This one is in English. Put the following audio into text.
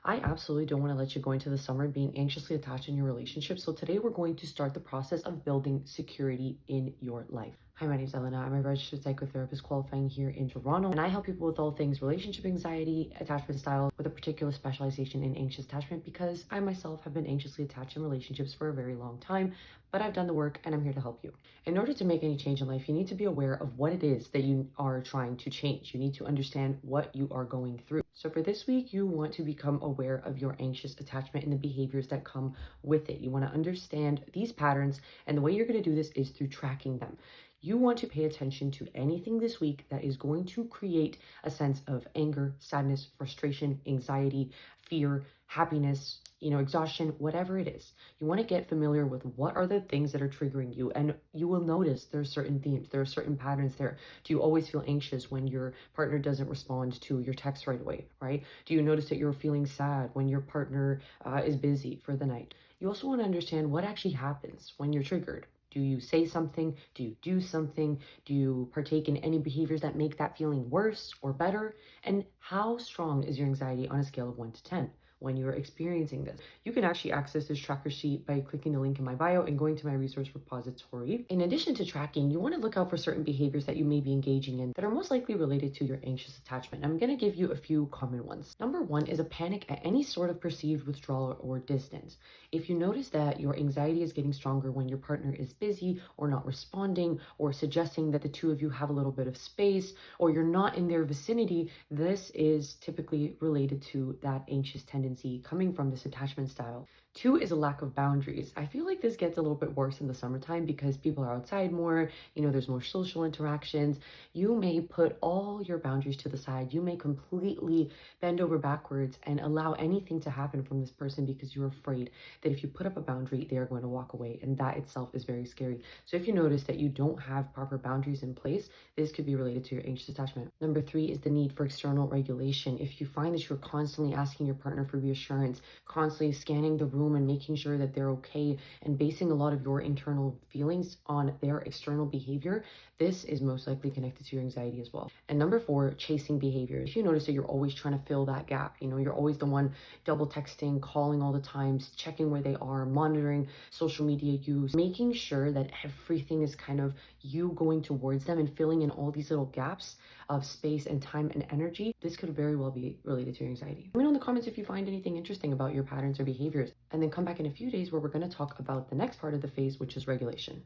I absolutely don't want to let you go into the summer being anxiously attached in your relationship. So today we're going to start the process of building security in your life. Hi, my name is Elena. I'm a registered psychotherapist qualifying here in Toronto, and I help people with all things relationship anxiety, attachment style, with a particular specialization in anxious attachment because I myself have been anxiously attached in relationships for a very long time, but I've done the work and I'm here to help you. In order to make any change in life, you need to be aware of what it is that you are trying to change. You need to understand what you are going through. So for this week, you want to become aware of your anxious attachment and the behaviors that come with it. You want to understand these patterns, and the way you're going to do this is through tracking them. You want to pay attention to anything this week that is going to create a sense of anger, sadness, frustration, anxiety, fear, happiness, exhaustion, whatever it is. You want to get familiar with what are the things that are triggering you, and you will notice there are certain themes, there are certain patterns there. Do you always feel anxious when your partner doesn't respond to your text right away, right? Do you notice that you're feeling sad when your partner is busy for the night? You also want to understand what actually happens when you're triggered. Do you say something? Do you do something? Do you partake in any behaviors that make that feeling worse or better? And how strong is your anxiety on a scale of 1 to 10? When you're experiencing this. You can actually access this tracker sheet by clicking the link in my bio and going to my resource repository. In addition to tracking, you want to look out for certain behaviors that you may be engaging in that are most likely related to your anxious attachment. I'm going to give you a few common ones. Number one is a panic at any sort of perceived withdrawal or distance. If you notice that your anxiety is getting stronger when your partner is busy or not responding or suggesting that the two of you have a little bit of space or you're not in their vicinity, this is typically related to that anxious tendency coming from this attachment style. Two is a lack of boundaries. I feel like this gets a little bit worse in the summertime because people are outside more, there's more social interactions. You may put all your boundaries to the side. You may completely bend over backwards and allow anything to happen from this person because you're afraid that if you put up a boundary, they are going to walk away. And that itself is very scary. So if you notice that you don't have proper boundaries in place, this could be related to your anxious attachment. Number three is the need for external regulation. If you find that you're constantly asking your partner for reassurance, constantly scanning the room and making sure that they're okay and basing a lot of your internal feelings on their external behavior, this is most likely connected to your anxiety as well. And number four, chasing behavior. If you notice that you're always trying to fill that gap, you're always the one double texting, calling all the time, checking where they are, monitoring social media use, making sure that everything is kind of you going towards them and filling in all these little gaps of space and time and energy, this could very well be related to your anxiety. Let me know in the comments if you find anything interesting about your patterns or behaviors, and then come back in a few days where we're going to talk about the next part of the phase, which is regulation.